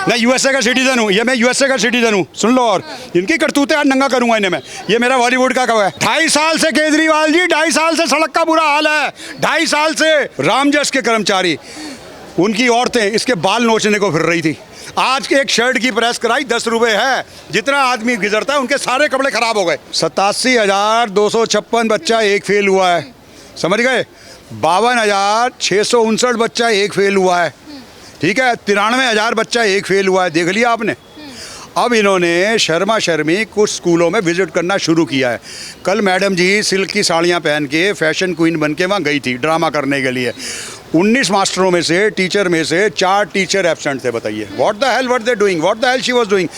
मैं यूएसए का सिटीजन हूँ, ये मैं यूएसए का सिटीजन हूँ, सुन लो। और इनकी करतूतें आज नंगा करूंगा इन्हें मैं। ये मेरा बॉलीवुड का कव है। 2.5 साल से केजरीवाल जी, 2.5 साल से सड़क का बुरा हाल है। 2.5 साल से रामजस के कर्मचारी, उनकी औरतें इसके बाल नोचने को फिर रही थी। आज के एक शर्ट की प्रेस कराई 10 रुपए है। जितना आदमी गुजरता है उनके सारे कपड़े खराब हो गए। 87,256 बच्चा एक फेल हुआ है, समझ गए। 52,659 बच्चा एक फेल हुआ है, ठीक है। 93,000 बच्चा एक फेल हुआ है, देख लिया आपने। अब इन्होंने शर्मा शर्मी कुछ स्कूलों में विजिट करना शुरू किया है। कल मैडम जी सिल्क की साड़ियाँ पहन के फैशन क्वीन बन के वहाँ गई थी ड्रामा करने के लिए। 19 मास्टरों में से, टीचर में से 4 टीचर एब्सेंट थे। बताइए what the hell what they doing, what the hell she was doing.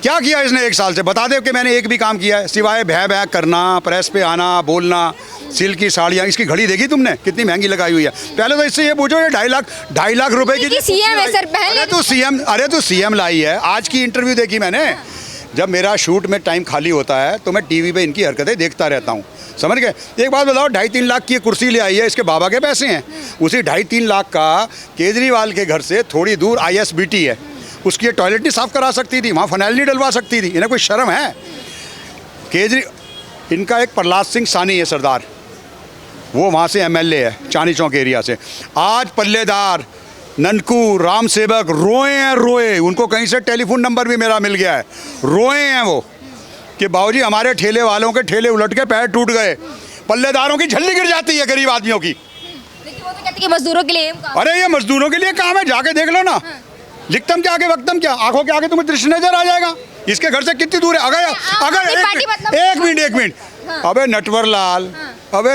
क्या किया इसने 1 साल से? बता दे कि मैंने एक भी काम किया है सिवाय भै भै करना, प्रेस पे आना, बोलना, सिल्क की साड़ियाँ। इसकी घड़ी देखी तुमने कितनी महंगी लगाई हुई है? पहले तो इससे ये पूछो ये 2.5 लाख रुपए की सीएम है सर। पहले तू सीएम लाई है। आज की इंटरव्यू देखी मैंने। जब मेरा शूट में टाइम खाली होता है तो मैं टीवी पे इनकी हरकतें देखता रहता हूँ, समझ गए। एक बात बताओ, 2.5-3 लाख की कुर्सी ले आई है, इसके बाबा के पैसे हैं। उसी 2.5-3 लाख का केजरीवाल के घर से थोड़ी दूर ISBT है, उसकी ये टॉयलेट नहीं साफ करा सकती थी, वहाँ फनाइल नहीं डलवा सकती थी। इन्हें कोई शर्म है? इनका एक प्रहलाद सिंह सानी है सरदार, वो वहाँ से MLA है चांदी चौक एरिया से। आज पल्लेदार, ननकू, राम सेवक रोए हैं, रोए। उनको कहीं से टेलीफोन नंबर भी मेरा मिल गया है। रोए हैं वो कि बाबूजी हमारे ठेले वालों के ठेले उलट के पैर टूट गए। पल्लेदारों की झल्ली गिर जाती है गरीब आदमियों की। लेकिन वो तो कहते हैं कि मजदूरों के लिए काम। अरे ये मजदूरों के लिए काम है, जाके देख लो ना। लिखतम क्या आगे वक्तम क्या, आंखों के आगे तुम्हें दृश्य नजर आ जाएगा। इसके घर से कितनी दूर है? अगर एक मिनट अबे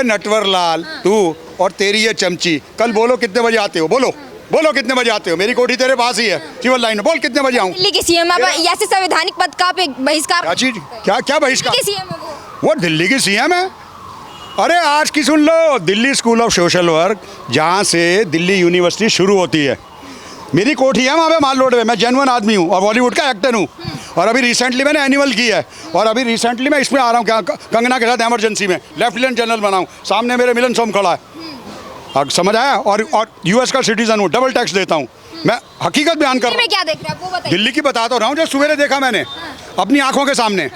नटवर लाल तू और तेरी ये चमची, कल बोलो कितने बजे आते हो? बोलो कितने बजे आते हो? मेरी कोठी तेरे पास ही है, सिविल लाइन में। बोल कितने बजे आऊँ? दिल्ली के सीएम ऐसे संवैधानिक पद का बहिष्कार। क्या चीज? क्या बहिष्कार? सीएम है वो दिल्ली की सीएम है। अरे आज की सुन लो, Delhi school of social work, जहाँ से दिल्ली यूनिवर्सिटी शुरू होती है, मेरी कोठी है वहाँ पे माल रोड में। मैं जेन्युइन आदमी हूँ और बॉलीवुड का एक्टर हूँ। और अभी रिसेंटली मैंने एनिमल की है, और अभी रिसेंटली मैं इसमें आ रहा हूँ क्या कंगना के साथ एमरजेंसी में लेफ्टिनेंट जनरल बनाऊँ। सामने मेरे मिलन सोम खड़ा है, समझ आया। और US का सिटीजन हूँ, डबल टैक्स देता हूँ। मैं हकीकत बयान कर रहा हूँ। क्या देख रहे हैं वो बताइए। दिल्ली की बताता रहा हूँ जो सवेरे देखा मैंने अपनी आंखों के सामने।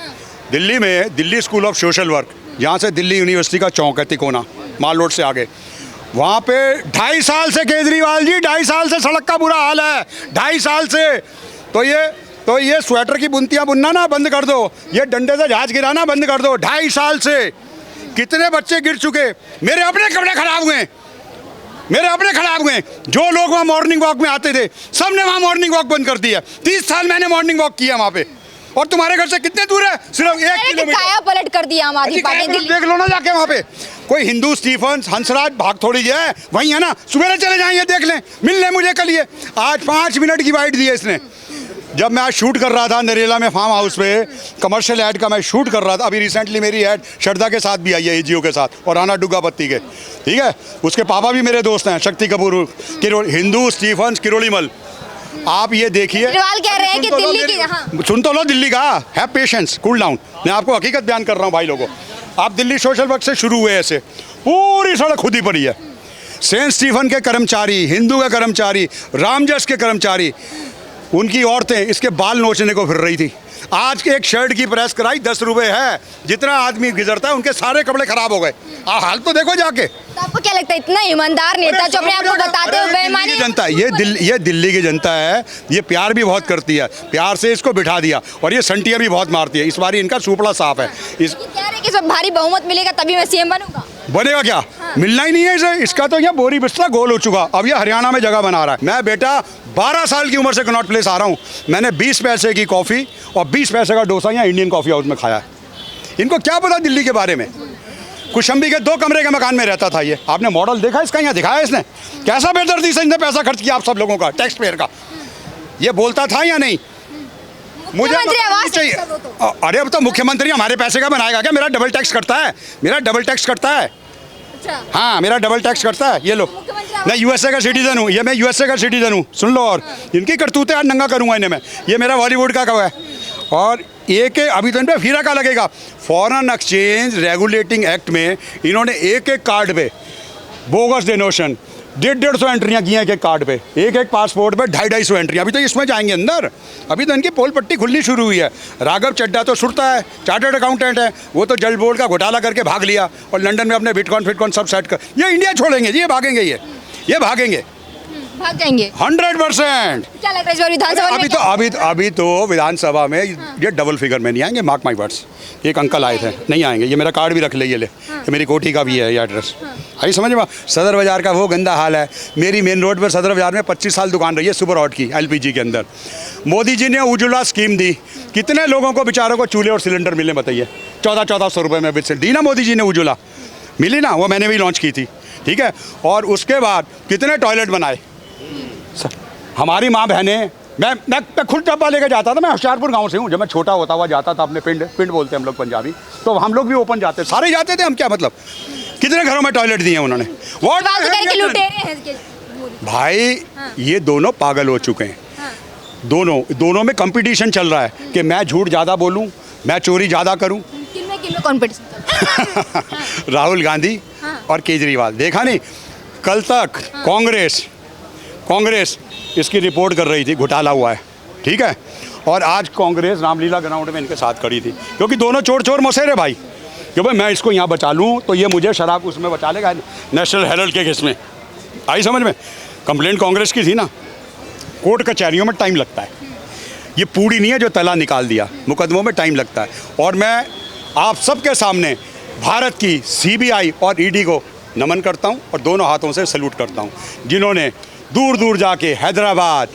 दिल्ली में Delhi school of social work, जहाँ से दिल्ली यूनिवर्सिटी का चौक है तिकोना, माल रोड से आगे, वहाँ पे 2.5 साल से केजरीवाल जी, 2.5 साल से सड़क का बुरा हाल है। 2.5 साल से तो ये स्वेटर की बुनतियाँ बुनना ना बंद कर दो, ये डंडे से जहाज गिराना बंद कर दो। 2.5 साल से कितने बच्चे गिर चुके। मेरे अपने कपड़े खराब हुए। जो लोग वहाँ मॉर्निंग वॉक में आते थे, सब ने वहाँ मॉर्निंग वॉक बंद कर दिया। 30 साल मैंने मॉर्निंग वॉक किया वहाँ पे। और तुम्हारे घर से कितने दूर है? सिर्फ 1 किलोमीटर। काया पलट कर दिया आम आदमी पार्टी ने। देख लो ना जाके वहाँ पे। कोई हिंदू स्टीफन हंसराज भाग थोड़ी है, वही है ना। सुबह चले जाएंगे, देख लें, मिल लें मुझे कल। ये आज 5 मिनट की वाइट दी है इसने। जब मैं आज शूट कर रहा था नरेला में फार्म हाउस पे, कमर्शियल ऐड का मैं शूट कर रहा था। अभी रिसेंटली मेरी ऐड श्रद्धा के साथ भी आई है, AGO के साथ, और राणा डुग्गा पत्ती के, ठीक है। उसके पापा भी मेरे दोस्त हैं, शक्ति कपूर, हिंदू स्टीफन किरोड़ीमल। आप ये देखिए, कह रहे हैं कि दिल्ली की, सुन तो लो दिल्ली का है। Patience, cool down. मैं आपको हकीकत बयान कर रहा हूँ भाई लोगों। आप दिल्ली सोशल वर्क से शुरू हुए, ऐसे पूरी सड़क खुदी पड़ी है। सेंट स्टीफन के कर्मचारी, हिंदू के कर्मचारी, रामजस के कर्मचारी, उनकी औरतें इसके बाल नोचने को फिर रही थी। आज के एक शर्ट की प्रेस कराई 10 रुपए है। जितना आदमी गुजरता है उनके सारे कपड़े खराब हो गए। हाल तो देखो जाके। तो आपको क्या लगता है इतना ईमानदार नेता जो अपने आप को बताते हो बेईमानी? जनता, ये दिल्ली की जनता है। ये प्यार भी बहुत करती है, प्यार से इसको बिठा दिया। और ये संटियाँ भी बहुत मारती है। इस बार इनका सुपड़ा साफ है। कह रहे हैं कि सब भारी बहुमत मिलेगा तभी मैं सीएम बनूंगा। बनेगा क्या? मिलना ही नहीं है इसे। इसका तो यह बोरी बिस्तरा गोल हो चुका। अब ये हरियाणा में जगह बना रहा है। मैं बेटा 12 साल की उम्र से कनॉट प्लेस आ रहा हूँ। मैंने 20 पैसे की कॉफ़ी और 20 पैसे का डोसा यहाँ इंडियन कॉफ़ी हाउस में खाया है। इनको क्या पता दिल्ली के बारे में? कुशंबी के 2 कमरे के मकान में रहता था ये। आपने मॉडल देखा इसका? यहाँ दिखाया इसने कैसा बेदर्दी से इसने पैसा खर्च किया आप सब लोगों का, टैक्स पेयर का। ये बोलता था या नहीं? मुझे चाहिए। अरे अब तो मुख्यमंत्री हमारे पैसे का बनाएगा क्या? मेरा डबल टैक्स करता है। हाँ, मेरा डबल टैक्स करता है। ये लो, मैं यूएसए का सिटीजन हूँ, ये मैं यूएसए का सिटीजन हूँ, सुन लो। और इनकी करतूतें आज नंगा करूँगा इन्हें मैं। ये मेरा बॉलीवुड का कव है। और एक अभी तो इन पर फीरा का लगेगा। फॉरेन एक्सचेंज रेगुलेटिंग एक्ट में इन्होंने एक कार्ड पे बोगस डोनेशन, 150 एंट्रियाँ की हैं एक एक कार्ड पे, एक एक पासपोर्ट पे 250 एंट्रियाँ। अभी तो इसमें जाएंगे अंदर, अभी तो इनकी पोल पट्टी खुलनी शुरू हुई है। राघव चड्ढा तो सुरता है, चार्टर्ड अकाउंटेंट है, वो तो जल बोर्ड का घोटाला करके भाग लिया और लंदन में अपने बिटकॉइन सब सेट कर। ये इंडिया छोड़ेंगे जी, ये भागेंगे, ये भागेंगे, भाग जाएंगे 100%। क्या लग रहा है इस बार विधानसभा में? अभी तो विधानसभा में ये डबल फिगर में नहीं आएंगे, मार्क माई वर्ड्स। एक अंकल आए थे, नहीं आएंगे। ये मेरा कार्ड भी रख ले, ये ले, ये मेरी कोठी का भी है ये एड्रेस। आई समझ में? सदर बाजार का वो गंदा हाल है। मेरी मेन रोड पर सदर बाजार में 25 साल दुकान रही है सुपर हॉट की, LPG के अंदर। मोदी जी ने उज्ज्वला स्कीम दी, कितने लोगों को बेचारों को चूल्हे और सिलेंडर मिले बताइए? 1400 रुपये में बिल दी ना मोदी जी ने, उज्ज्वला मिली ना, वो मैंने भी लॉन्च की थी, ठीक है। और उसके बाद कितने टॉयलेट बनाए हमारी माँ बहनें। मैं खुद डब्बा लेके जाता था, मैं होशियारपुर गांव से हूँ। जब मैं छोटा होता हुआ जाता था अपने पिंड बोलते हैं हम लोग पंजाबी, तो हम लोग भी ओपन जाते, सारे जाते थे हम, क्या मतलब। कितने घरों में टॉयलेट दिए उन्होंने। भाई ये दोनों पागल हो चुके हैं। दोनों में कंपटीशन चल रहा है कि मैं झूठ ज़्यादा बोलूँ, मैं चोरी ज़्यादा करूँ। किनमें कंपटीशन? राहुल गांधी और केजरीवाल। देखा नहीं कल तक कांग्रेस इसकी रिपोर्ट कर रही थी, घोटाला हुआ है, ठीक है। और आज कांग्रेस रामलीला ग्राउंड में इनके साथ खड़ी थी, क्योंकि दोनों चोर मसेरे भाई। कि भाई मैं इसको यहाँ बचा लूँ तो ये मुझे शराब उसमें बचा लेगा, नेशनल हेराल्ड के केस में। आई समझ में? कंप्लेंट कांग्रेस की थी ना। कोर्ट कचहरियों में टाइम लगता है, ये पूड़ी नहीं है जो तला निकाल दिया, मुकदमों में टाइम लगता है। और मैं आप सबके सामने भारत की CBI और ED को नमन करता हूँ और दोनों हाथों से सैल्यूट करता हूँ, जिन्होंने दूर दूर जाके हैदराबाद,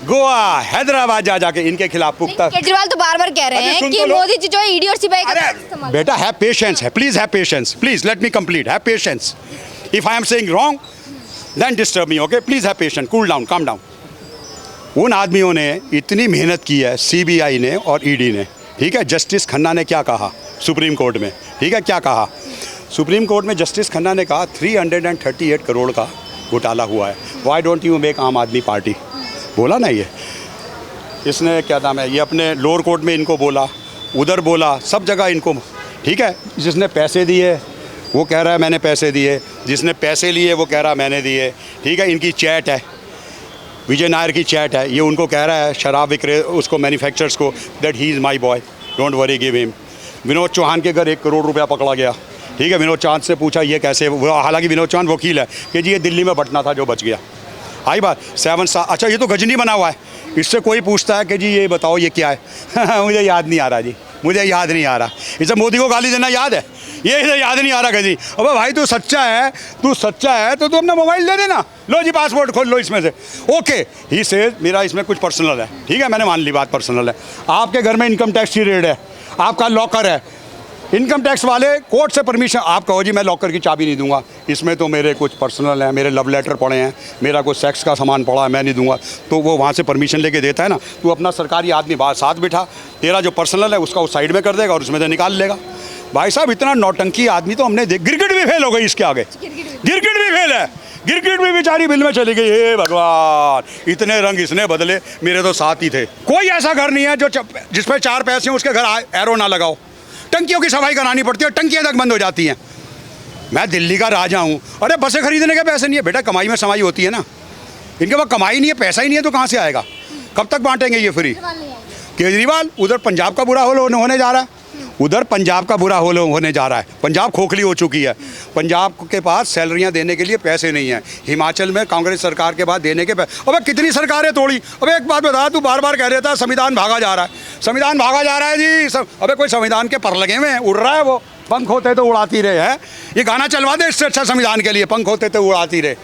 गोवा हैदराबाद जाके इनके खिलाफ पुख्ता। केजरीवाल तो बार बार कह रहे हैं कि मोदी जी जो है ED और CBI का इस्तेमाल। बेटा हैव पेशेंस है, please have patience, please let me complete, have patience. If I am saying wrong then disturb me, okay? Please have patience, cool down, calm down. उन आदमियों ने इतनी मेहनत की है, CBI ने और ED ने, ठीक है। जस्टिस खन्ना ने क्या कहा सुप्रीम कोर्ट में, ठीक है, क्या कहा सुप्रीम कोर्ट में? जस्टिस खन्ना ने कहा 338 करोड़ का घोटाला हुआ है, व्हाई डोंट यू मेक आम आदमी पार्टी, बोला ना ये। इसने क्या नाम है, ये अपने लोअर कोर्ट में इनको बोला, उधर बोला, सब जगह इनको, ठीक है। जिसने पैसे दिए वो कह रहा है मैंने पैसे दिए, जिसने पैसे लिए वो कह रहा है मैंने दिए, ठीक है। इनकी चैट है, विजय नायर की चैट है, ये उनको कह रहा है शराब विक्रे उसको मैन्युफैक्चरर्स को that he is my boy, don't worry give him. Vinod Chauhan के घर 1 करोड़ रुपया पकड़ा गया, ठीक है। विनोद चौहान से पूछा ये कैसे, हालांकि विनोद चौहान वकील है, कि जी ये दिल्ली में बटना था जो बच गया। आई बात 7 साल। अच्छा ये तो गजनी बना हुआ है, इससे कोई पूछता है कि जी ये बताओ ये क्या है मुझे याद नहीं आ रहा जी, मुझे याद नहीं आ रहा। इसे मोदी को गाली देना याद है, ये इसे याद नहीं आ रहा गजी। अबे भाई तू सच्चा है तो तू अपना मोबाइल दे देना, लो जी पासपोर्ट खोल लो इसमें से, ओके। ही से मेरा इसमें कुछ पर्सनल है, ठीक है, मैंने मान ली बात पर्सनल है। आपके घर में इनकम टैक्स की रेड है, आपका लॉकर है, इनकम टैक्स वाले कोर्ट से परमिशन, आप कहो जी मैं लॉकर की चाबी नहीं दूंगा, इसमें तो मेरे कुछ पर्सनल है, मेरे लव लेटर पड़े हैं, मेरा कुछ सेक्स का सामान पड़ा है, मैं नहीं दूंगा, तो वो वहाँ से परमिशन लेके देता है ना। तू अपना सरकारी आदमी बाहर साथ बिठा, तेरा जो पर्सनल है उसका उस साइड में कर देगा और उसमें से निकाल लेगा। भाई साहब इतना नौटंकी आदमी तो हमने गिरगिट भी फेल हो गई इसके आगे, गिरगिट भी फेल है, गिरगिट भी बेचारी बिल में चली गई। हे भगवान इतने रंग इसने बदले, मेरे तो साथ ही थे। कोई ऐसा घर नहीं है जो जिस पर 4 पैसे हैं उसके घर एरो ना लगाओ। टंकियों की सफाई करानी पड़ती है, टंकियाँ तक बंद हो जाती हैं। मैं दिल्ली का राजा हूँ, अरे बसें खरीदने के पैसे नहीं है बेटा, कमाई में समाई होती है ना। इनके पास कमाई नहीं है, पैसा ही नहीं है तो कहाँ से आएगा, कब तक बांटेंगे ये फ्री। केजरीवाल उधर पंजाब का बुरा हाल होने जा रहा है, उधर पंजाब का बुरा हाल होने जा रहा है। पंजाब खोखली हो चुकी है, पंजाब के पास सैलरियां देने के लिए पैसे नहीं हैं। हिमाचल में कांग्रेस सरकार के बाद देने के पैसे, अबे कितनी सरकारें तोड़ी। अबे एक बात बता, तू बार बार कह रहा था संविधान भागा जा रहा है, संविधान भागा जा रहा है जी। अबे कोई संविधान के पर लगे हुए हैं, उड़ रहा है वो, पंख होते तो उड़ाती रहे है। ये गाना चलवा दे इससे अच्छा संविधान के लिए, पंख होते तो उड़ाती रहे।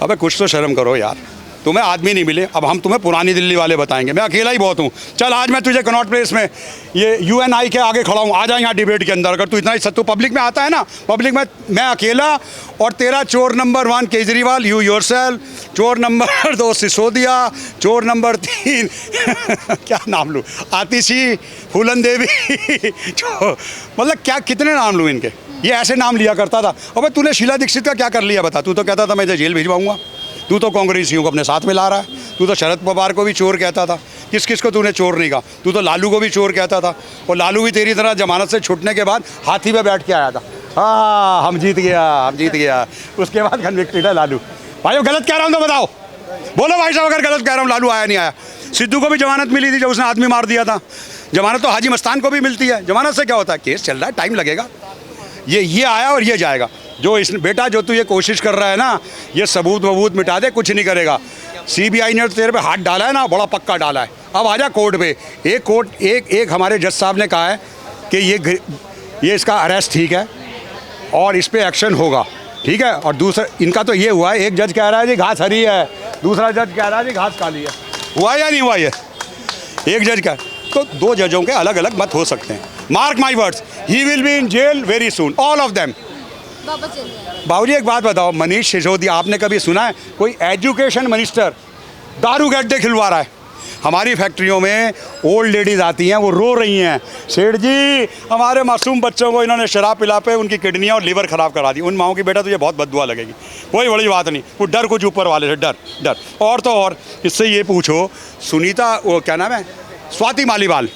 अबे कुछ तो शर्म करो यार, तुम्हें आदमी नहीं मिले, अब हम तुम्हें पुरानी दिल्ली वाले बताएंगे। मैं अकेला ही बहुत हूँ, चल आज मैं तुझे कनॉट प्लेस में ये UNI के आगे खड़ा हूँ, आ जा यहाँ डिबेट के अंदर। अगर तू इतना ही सत्तू पब्लिक में आता है ना, पब्लिक में मैं अकेला और तेरा चोर नंबर 1 केजरीवाल, यू योरसेल्फ, चोर नंबर 2 सिसोदिया, चोर नंबर 3 क्या नाम लूँ, आतिशी, फूलन देवी मतलब क्या कितने नाम लूँ इनके, ये ऐसे नाम लिया करता था। अबे तूने शीला दीक्षित का क्या कर लिया बता, तू तो कहता था मैं इसे जेल भिजवाऊंगा, तू तो कांग्रेसियों को अपने साथ में ला रहा है। तू तो शरद पवार को भी चोर कहता था, किस किस को तूने चोर नहीं कहा। तू तो लालू को भी चोर कहता था, और लालू भी तेरी तरह जमानत से छूटने के बाद हाथी पे बैठ के आया था। हाँ हम जीत गया। उसके बाद कन्विक्टेड है लालू। भाइयों गलत कह रहा हूँ तो बताओ, बोलो भाई साहब अगर गलत कह रहा हूँ। लालू आया नहीं आया। सिद्धू को भी जमानत मिली थी जब उसने आदमी मार दिया था। जमानत तो हाजी मस्तान को भी मिलती है। जमानत से क्या होता है, केस चल रहा है, टाइम लगेगा। ये आया और ये जाएगा। जो इस बेटा जो तू ये कोशिश कर रहा है ना, ये सबूत वबूत मिटा दे, कुछ नहीं करेगा। सीबीआई ने तेरे पे हाथ डाला है ना, बड़ा पक्का डाला है। अब आजा कोर्ट पे। एक हमारे जज साहब ने कहा है कि ये इसका अरेस्ट ठीक है और इस पर एक्शन होगा, ठीक है। और दूसरा इनका तो ये हुआ है, एक जज कह रहा है जी घास हरी है, दूसरा जज कह रहा है जी घास काली है। हुआ या नहीं हुआ ये? एक जज का तो दो जजों के अलग अलग मत हो सकते हैं। Mark my words, he will be in jail very soon, all of them. बाबूजी एक बात बताओ, मनीष सिसोदिया आपने कभी सुना है कोई एजुकेशन मिनिस्टर दारू के अड्डे खिलवा रहा है? हमारी फैक्ट्रियों में ओल्ड लेडीज़ आती हैं, वो रो रही हैं, सेठ जी हमारे मासूम बच्चों को इन्होंने शराब पिला पे उनकी किडनियाँ और लीवर ख़राब करा दी। उन माओं की बेटा तुझे बहुत बददुआ लगेगी, कोई बड़ी बात नहीं, वो डर कुछ ऊपर वाले से डर। और तो और इससे ये पूछो, सुनीता वो क्या नाम है, स्वाति मालीवाल,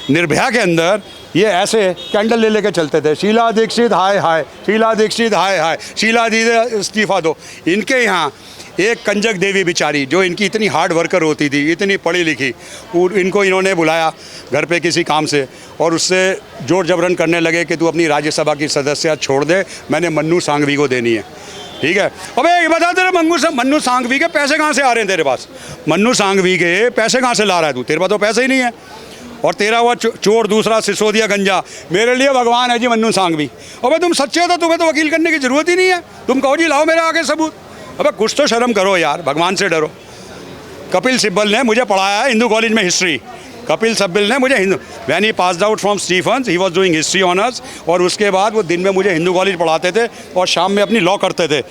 निर्भया के अंदर ये ऐसे कैंडल ले लेके चलते थे, शीला दीक्षित हाय हाय, शीला दीक्षित हाय हाय, शीला दीदी इस्तीफा दो। इनके यहाँ एक कंजक देवी बेचारी जो इनकी इतनी हार्ड वर्कर होती थी, इतनी पढ़ी लिखी, इनको इन्होंने बुलाया घर पे किसी काम से और उससे जोर जबरन करने लगे कि तू अपनी राज्यसभा की सदस्यता छोड़ दे, मैंने मन्नू सांघवी को देनी है, ठीक है। अबे ये बता तेरे मन्नू सांघवी के पैसे कहाँ से आ रहे हैं तेरे पास? मन्नू सांघवी के पैसे कहाँ से ला रहा है तू? तेरे पास तो पैसे ही नहीं है। और तेरा वो चोर दूसरा सिसोदिया गंजा मेरे लिए भगवान है जी मन्नू सांघवी। अबे तुम सच्चे हो तो तुम्हें तो वकील करने की ज़रूरत ही नहीं है। तुम कहो जी लाओ मेरे आगे सबूत। अबे कुछ तो शर्म करो यार, भगवान से डरो। कपिल सिब्बल ने मुझे पढ़ाया है हिंदू कॉलेज में हिस्ट्री। कपिल सिब्बल ने मुझे when he passed out from Stephens he was doing history honours, और उसके बाद वो दिन में मुझे हिंदू कॉलेज पढ़ाते थे और शाम में अपनी लॉ करते थे।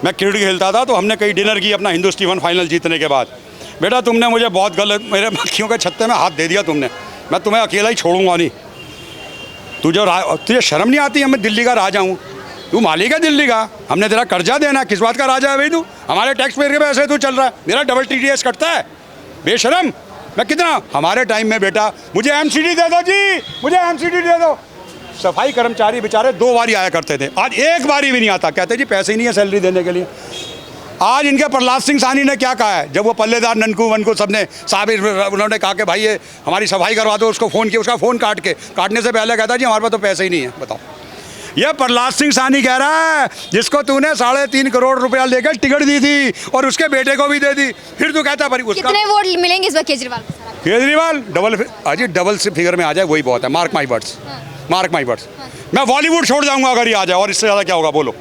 मैं क्रिकेट खेलता था तो हमने कई डिनर की अपना हिंदू स्टीफन फाइनल जीतने के बाद। बेटा तुमने मुझे बहुत गलत, मेरे मक्खियों के छत्ते में हाथ दे दिया तुमने, मैं तुम्हें अकेला ही छोड़ूंगा नहीं। तुझे शर्म नहीं आती? मैं दिल्ली का राजा हूँ, तू मालिक है दिल्ली का, हमने तेरा कर्जा देना, किस बात का राजा है भाई तू? हमारे टैक्स पेयर के पैसे तू चल रहा है, मेरा डबल TDS कटता है, बेशरम। मैं कितना हमारे टाइम में बेटा मुझे MCD दे दो जी, मुझे MCD दे दो। सफाई कर्मचारी बेचारे 2 बारी आया करते थे, आज 1 बारी भी नहीं आता, कहते जी पैसे ही नहीं है सैलरी देने के लिए। आज इनके प्रहलाद सिंह सानी ने क्या कहा है, जब वो पल्लेदार ननकू वनकू सब ने साहब उन्होंने कहा कि भाई ये हमारी सफाई करवा दो, उसको फ़ोन किया, उसका फ़ोन काटने से पहले कहता जी हमारे पास तो पैसे ही नहीं है। बताओ, ये प्रहलाद सिंह सानी कह रहा है जिसको तूने 3.5 करोड़ रुपया लेकर टिकट दी थी और उसके बेटे को भी दे दी, फिर तू कहता है उसका कितने वोट मिलेंगे इस बार केजरीवाल? डबल से फिगर में आ जाए वही बहुत है। Mark my words, mark my words. मैं बॉलीवुड छोड़ जाऊंगा अगर ये आ जाए, और इससे ज़्यादा क्या होगा बोलो।